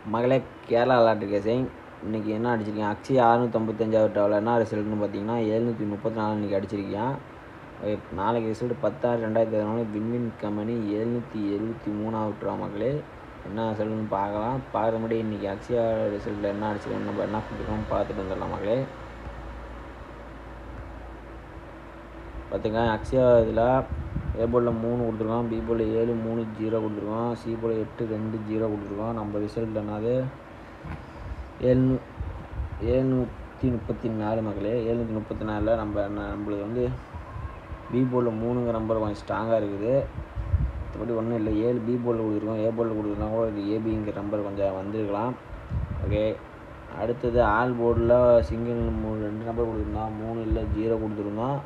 மகளே கேரளா லாட்ரி கேசிங் இன்றைக்கி என்ன அடிச்சிருக்கேன்? அக்ஷய் 655 டவரில் என்ன ரிசல்ட்னு பார்த்தீங்கன்னா 734 இன்றைக்கி அடிச்சிருக்கேன். நாளைக்கு ரிசல்ட் 10/6/2014 வின்வின் கம்பெனி 773 ரூபா. மகளே என்ன ரிசல்ட்னு பார்க்கலாம். பார்க்குற முன்னாடி இன்றைக்கி அக்ஷயா ரிசல்ட்டில் என்ன அடிச்சிருக்கோம், நம்ம என்ன கொடுத்துருக்கோம் பார்த்துட்டு வந்துடலாம். மகளே பார்த்துங்க, அக்ஷயா இதில் ஏ போர்டில் 3 கொடுத்துருக்கோம், பி போர்டில் 7 3 0 கொடுத்துருக்கோம், சி போர்டில் 8 2 0 கொடுத்துருக்கோம். நம்ம ரிசல்ட் என்னது 734 மகளே. 734 நம்மளுக்கு வந்து பி போர்டில் 3ங்கிற நம்பர் கொஞ்சம் ஸ்ட்ராங்காக இருக்குது. மற்றபடி ஒன்றும் இல்லை. 7 பி போர்டில் கொடுத்துருக்கோம், ஏ போர்டில் கொடுத்துருந்தா கூட இது ஏபிங்கிற நம்பர் கொஞ்சம் வந்துருக்கலாம். ஓகே, அடுத்தது ஆல் போர்டில் சிங்கிள் 2 நம்பர் கொடுத்துருந்தோம், 3 இல்லை 0 கொடுத்துருந்தோம்.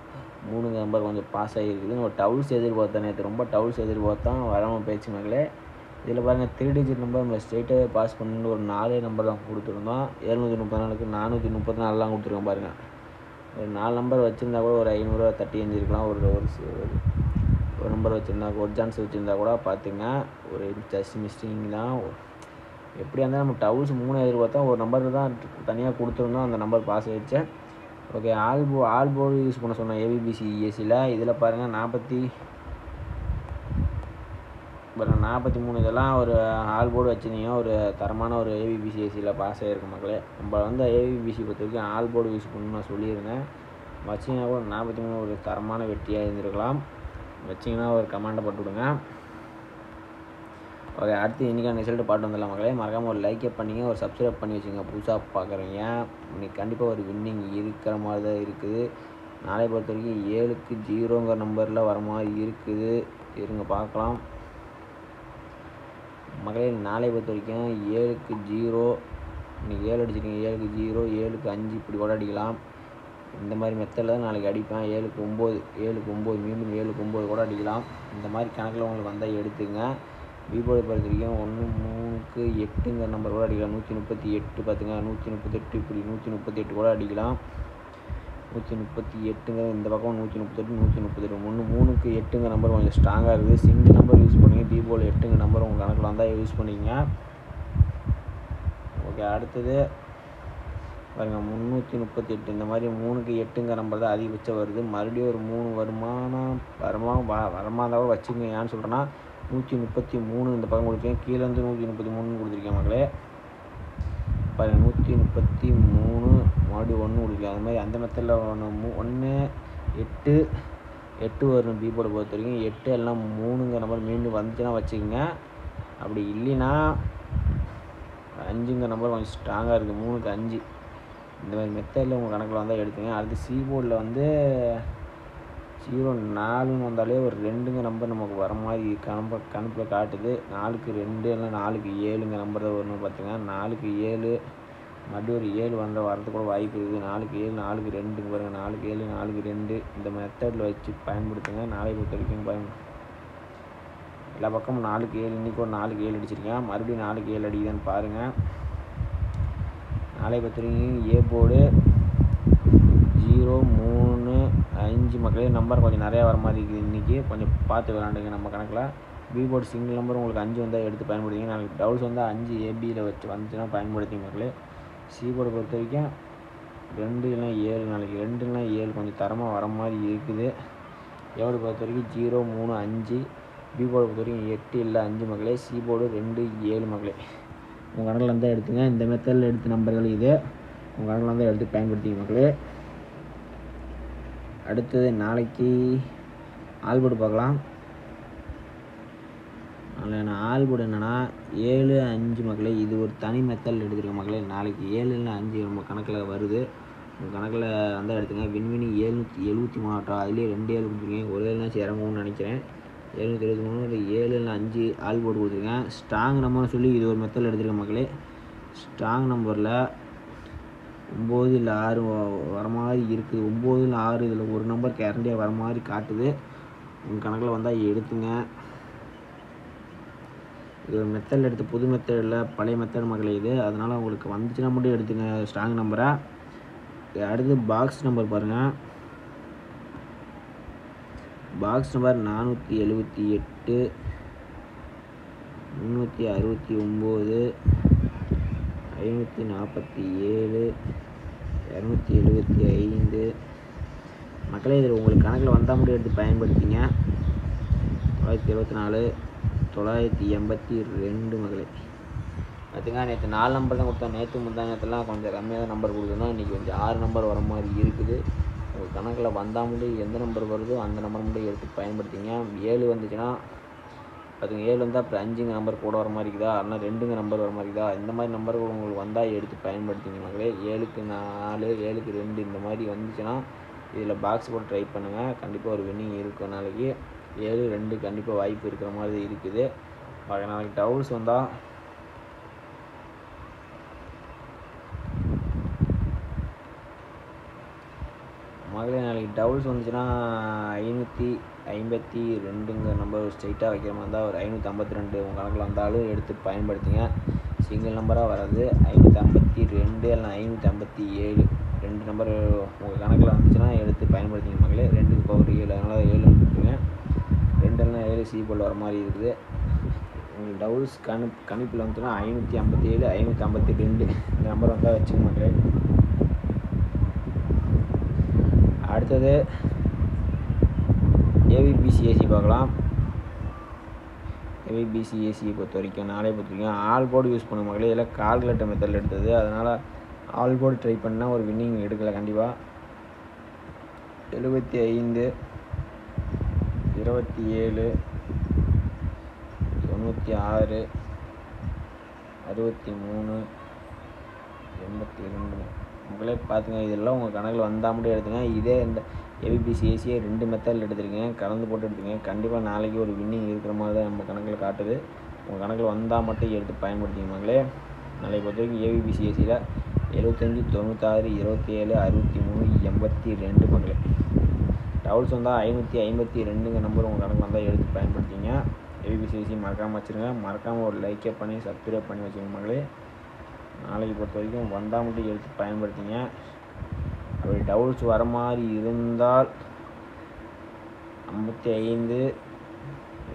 3 நம்பர் கொஞ்சம் பாஸ் ஆகிருக்குது. நம்ம டவுல்ஸ் எதிர்பார்த்தோம், நேற்று ரொம்ப டவுல்ஸ் எதிர்பார்த்தோம், வராமல் போயிடுச்சு மகளே. இதில் பாருங்கள் 3 டிஜிட் நம்பர் நம்ம ஸ்ட்ரெயிட்டாகவே பாஸ் பண்ணு ஒரு 4 நம்பர் தான் கொடுத்துருந்தோம். 734க்கு 434 கொடுத்துருக்கோம். பாருங்கள், ஒரு 4 நம்பர் வச்சுருந்தா கூட ஒரு 500 தட்டி எழுந்திருக்கலாம். ஒரு நம்பர் வச்சுருந்தா ஒரு சான்ஸ் வச்சுருந்தா கூட பார்த்துங்க, ஒரு ஜஸ்ட் மிஸ்டிங் தான். எப்படியா இருந்தால் நம்ம டவுல்ஸ் 3 எதிர்பார்த்தோம், ஒரு நம்பர் தான் தனியாக கொடுத்துருந்தோம், அந்த நம்பர் பாஸ் ஆகிடுச்சு. ஓகே, ஆல் போர்டு யூஸ் பண்ண சொன்னோம் ஏபிபிசி ஏசியில். இதில் பாருங்கள் 43 இதெல்லாம் ஒரு ஆல் போர்டு வச்சுருந்தீங்க, ஒரு தரமான ஒரு ஏபிபிசி ஏசியில் பாஸ் ஆகிருக்கு மக்களே. நம்ம வந்து ஏபிபிசி பொறுத்த வரைக்கும் ஆல் போர்டு யூஸ் பண்ணணும்னு நான் சொல்லியிருந்தேன். வச்சிங்கன்னா கூட 43 ஒரு தரமான வெற்றியாக இருந்திருக்கலாம். வச்சிங்கன்னா ஒரு கமெண்டை போட்டு விடுங்க. ஓகே, அடுத்து இன்றைக்கான ரிசல்ட்டு பாட்டு வந்துடலாம் மக்களே. மறக்காமல் ஒரு லைக்கே பண்ணிங்க, ஒரு சப்ஸ்கிரைப் பண்ணி வச்சுங்க. புதுசாக பார்க்குறீங்க, இன்றைக்கி கண்டிப்பாக ஒரு வின்னிங் இருக்கிற மாதிரி தான் இருக்குது. நாளை பொறுத்த வரைக்கும் 7க்கு 0ங்கிற நம்பரில் வர மாதிரி இருக்குது. இருங்க பார்க்கலாம் மகளே. நாளை பொறுத்த வரைக்கும் 7க்கு 0, இன்றைக்கி 7 அடிச்சிருக்கீங்க, 7க்கு 0, 7க்கு 5 இப்படி கூட அடிக்கலாம். இந்த மாதிரி மெத்தடில் தான் நாளைக்கு அடிப்பேன். 7க்கு 9 மீண்டும் 7க்கு 9 கூட அடிக்கலாம். இந்த மாதிரி கணக்கில் உங்களுக்கு வந்தால் எடுத்துங்க. விபோதை பொறுத்த வரைக்கும் 1 3க்கு 8ங்கிற நம்பர் கூட அடிக்கலாம். 138 பார்த்துங்க, 138 இப்படி 138 கூட அடிக்கலாம். 138ங்கிற இந்த பக்கம் 138 138 3க்கு 8ங்கிற நம்பர் கொஞ்சம் ஸ்ட்ராங்காக இருக்குது. சிங்கிள் நம்பர் யூஸ் பண்ணுங்க. பி போல் 8ங்கிற நம்பர் உங்கள் கணக்கில் வந்தால் யூஸ் பண்ணிக்கங்க. ஓகே, அடுத்தது பாருங்கள் 338 இந்த மாதிரி 3க்கு 8ங்கிற நம்பர் தான் அதிகபட்சம் வருது. மறுபடியும் ஒரு 3 வரமாக இருந்தால் கூட வச்சுக்கோங்க. ஏன்னு சொல்கிறேன்னா 133 இந்த பக்கம் கொடுத்துருக்கேன், கீழேருந்து 133 கொடுத்துருக்கேன் மக்களே. பாருங்கள் 133 மறுபடியும் 1 கொடுக்கல. அது மாதிரி அந்த மெத்தடில் 1 8 வரும். பி போர்டை பொறுத்த வரைக்கும் 8 எல்லாம் 3ங்கிற நம்பர் மீண்டும் வந்துச்சுன்னா வச்சுக்கோங்க. அப்படி இல்லைன்னா 5ங்கிற நம்பர் கொஞ்சம் ஸ்ட்ராங்காக இருக்குது. 3க்கு 5 இந்த மாதிரி மெத்தடில் உங்கள் கணக்கில் வந்தால் எடுத்துங்க. அடுத்து சி போர்டில் வந்து 04ன்னு வந்தாலே ஒரு 2ங்கிற நம்பர் நமக்கு வர மாதிரி கணக்கில் காட்டுது. 4க்கு 2 இல்லை 4க்கு 7ங்கிற நம்பர் தான் வரணும். பார்த்துங்க, 4க்கு 7 மறுபடியும் ஒரு 7 வரது கூட வாய்ப்பு இருக்குது. 4க்கு 7 4க்கு 2 பாருங்கள், 4க்கு 7 4க்கு 2 இந்த மெத்தடில் வச்சு பயன்படுத்துங்க. நாளை பொறுத்த வரைக்கும் பாருங்கள், எல்லா பக்கமும் 4க்கு 7, இன்றைக்கி ஒரு 4க்கு 7 அடிச்சிருக்கேன். மறுபடியும் 4க்கு 7 அடிக்குதான்னு பாருங்கள். நாளை பொறுத்த வரைக்கும் ஏ போர்டு 0 3 5 மக்களே நம்பர் கொஞ்சம் நிறையா வர மாதிரி இருக்குது. இன்றைக்கி கொஞ்சம் பார்த்து விளாண்டுங்க நம்ம கணக்கில். பி போர்டு சிங்கிள் நம்பர் உங்களுக்கு 5 வந்தால் எடுத்து பயன்படுத்திங்க. நாளைக்கு டவுல்ஸ் வந்து 5 ஏபியில் வச்சு வந்துச்சுன்னா பயன்படுத்திங்க மக்களே. சி போர்டை பொறுத்த வரைக்கும் 2 இல்லைனா 7, நாளைக்கு 2 இல்லைனா 7 கொஞ்சம் தரமாக வர மாதிரி இருக்குது. ஏவோட பொறுத்த வரைக்கும் 0 3 5, பி போர்டை பொறுத்த வரைக்கும் 8 இல்லை 5 மக்களே. சி போர்டு 2 7 மக்களே. உங்கள் கணக்கில் இருந்தால் எடுத்துங்க. இந்த மெத்தடில் எடுத்த நம்பர்கள் இது உங்கள் கணக்கில் இருந்தால் எடுத்து பயன்படுத்திங்க மக்களே. அடுத்தது நாளைக்கு ஆல்போர்டு பார்க்கலாம். அதில் நான் ஆல்போர்டு என்னென்னா 7 5 மக்களே. இது ஒரு தனி மெத்தடில் எடுத்துருக்க மக்களே. நாளைக்கு 7 இல்லை 5 நம்ம கணக்கில் வருது. உங்கள் கணக்கில் வந்தால் எடுத்துங்க. வின்வினி 773 அதுலேயே 2 7 கொடுத்துருக்கேன். ஒரு 7 இறங்கும்னு நினைக்கிறேன். 773 7 இல்லை 5 ஆல்போர்டு கொடுத்துருக்கேன். ஸ்ட்ராங் நம்பர்னு சொல்லி இது ஒரு மெத்தடில் எடுத்துருக்கேன் மக்களே. ஸ்ட்ராங் நம்பரில் 9 இல்லை 6 வர மாதிரி இருக்குது. 9 இல்லை 6 இதில் ஒரு நம்பர் கேரண்டியாக வர மாதிரி காட்டுது. உங்கள் கணக்கில் வந்தால் எடுத்துங்க. இது ஒரு மெத்தடில் எடுத்து புது மெத்தடில் பழைய மெத்தட் மக்களே இது. அதனால் உங்களுக்கு வந்துச்சுன்னா மட்டும் எடுத்துங்க ஸ்ட்ராங் நம்பரை. அடுத்து பாக்ஸ் நம்பர் பாருங்கள். பாக்ஸ் நம்பர் 478 369 547 275 மக்களே. இதில் உங்களுக்கு கணக்கில் வந்தால் மட்டும் எடுத்து பயன்படுத்திங்க. 974 982 மக்களே. பார்த்துங்க, நேற்று 4 நம்பர் தான் கொடுத்தோம். நேற்று முந்தானத்துலாம் கொஞ்சம் கம்மியாக தான் நம்பர் கொடுத்துருந்தோம். இன்றைக்கி கொஞ்சம் 6 நம்பர் வர மாதிரி இருக்குது. உங்கள் கணக்கில் வந்தால் மட்டும் எந்த நம்பர் வருதோ அந்த நம்பர் மட்டும் எடுத்து பயன்படுத்திங்க. 7 வந்துச்சுன்னா பார்த்துங்க, 7 வந்தால் அப்புறம் 5 நம்பர் கூட வர மாதிரி இருக்குதா, இல்லைனா 2 நம்பர் வர மாதிரி இருக்குதா, இந்த மாதிரி நம்பர்கள் உங்களுக்கு வந்தால் எடுத்து பயன்படுத்திங்க மக்களே. 7க்கு 4 7க்கு 2 இந்த மாதிரி வந்துச்சுன்னா இதில் பாக்ஸ் போட்டு ட்ரை பண்ணுங்கள். கண்டிப்பாக ஒரு வின்னிங் இருக்கும். நாளைக்கு 7 2 கண்டிப்பாக வாய்ப்பு இருக்கிற மாதிரி இருக்குது. நாளைக்கு டவுல்ஸ் வந்தால் மகளே, நாளைக்கு டவுல்ஸ் வந்துச்சுன்னா 552 நம்பர் ஸ்ட்ரைட்டாக வைக்கிற மாதிரி இருந்தால் ஒரு 552 உங்கள் கணக்கில் வந்தாலும் எடுத்து பயன்படுத்திங்க. சிங்கிள் நம்பராக வராது. 552 இல்லைனா 557 2 நம்பர் உங்கள் கணக்கில் வந்துச்சுன்னா எடுத்து பயன்படுத்திங்க மகளே. 2க்கு பவர் 7, அதனால் 7 வந்துட்டுருங்க. 2 இல்லைனா 7 சி போல் வர மாதிரி இருக்குது. உங்களுக்கு டவுல்ஸ் கணிப்பில் வந்துச்சுன்னா 557 552 இந்த நம்பர் வந்தால் வச்சுக்க மக்களே. அடுத்தது ஏவிபிசிஏசி பார்க்கலாம். ஏவிபிசிஏசியை பொறுத்த வரைக்கும் ஆல் போர்டு யூஸ் பண்ண மக்களே. இதில் கால்குலேட்டர் மெத்தடில் எடுத்தது, அதனால் ஆல் போர்டு ட்ரை பண்ணால் ஒரு வின்னிங் எடுக்கலை கண்டிப்பாக. 75 27 96 63 82 உங்களே பார்த்துங்க. இதெல்லாம் உங்கள் கணக்கில் வந்தால் மட்டும் எடுத்துங்க. இதே இந்த ஏவிபிசிஏசியை 2 மெத்தடில் எடுத்துருக்கீங்க, கலந்து போட்டு எடுத்துங்க. கண்டிப்பாக நாளைக்கு ஒரு வின்னிங் இருக்கிற மாதிரி தான் நம்ம கணக்கில் காட்டுது. உங்கள் கணக்கில் வந்தால் மட்டும் எடுத்து பயன்படுத்திங்க மக்களே. நாளைக்கு பொறுத்த வரைக்கும் ஏவிபிசிஏசியில் 75 96 27 63 82 மக்களே. டவுல்ஸ் வந்தால் 552 நம்பர் உங்கள் கணக்கு வந்தால் எடுத்து பயன்படுத்திங்க. ஏவிபிசிஏசி மறக்காமல் வச்சுருங்க. மறக்காமல் ஒரு லைக்கே பண்ணி சப்ஸ்கிரைப் பண்ணி வச்சுருங்க மக்களே. நாளைக்கு பொறுத்த வரைக்கும் வந்தால் மட்டும் எடுத்து பயன்படுத்திங்க. அப்படி டவுல்ஸ் வர மாதிரி இருந்தால் 55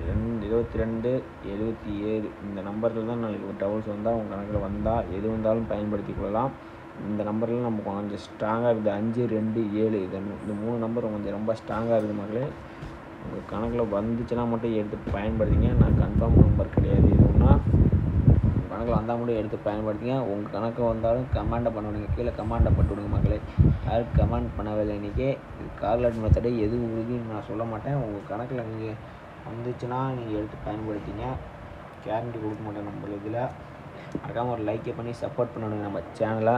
22 77 இந்த நம்பரில் தான் நாளைக்கு ஒரு டவுல்ஸ் வந்தால் உங்கள் கணக்கில் வந்தால் எது வந்தாலும் பயன்படுத்தி கொள்ளலாம். இந்த நம்பரில் நம்ம கொஞ்சம் ஸ்ட்ராங்காக இருக்குது. 5 2 7 இந்த 3 நம்பர் கொஞ்சம் ரொம்ப ஸ்ட்ராங்காக இருக்குது மக்களே. உங்கள் கணக்கில் வந்துச்சுன்னா மட்டும் எடுத்து பயன்படுத்திங்க. நான் கன்ஃபார்ம் நம்பர் கிடையாது. எதுவும்னா கணக்கில் வந்தால் மட்டும் எடுத்து பயன்படுத்திங்க. உங்கள் கணக்கு வந்தாலும் கமெண்டை பண்ணுவிடுங்க, கீழே கமெண்டை போட்டு விடுங்க மக்களே. யாரும் கமெண்ட் பண்ணவில்லை இன்றைக்கி. கால்குலேட் மெத்தடு எது உறுதின்னு நான் சொல்ல மாட்டேன். உங்கள் கணக்கில் நீங்கள் வந்துச்சுன்னா நீங்கள் எடுத்து பயன்படுத்திங்க. கேரண்டி கொடுக்க மாட்டேன் நம்ம இதில். மறக்காமல் ஒரு லைக்கை பண்ணி சப்போர்ட் பண்ணிவிடுங்க நம்ம சேனலை.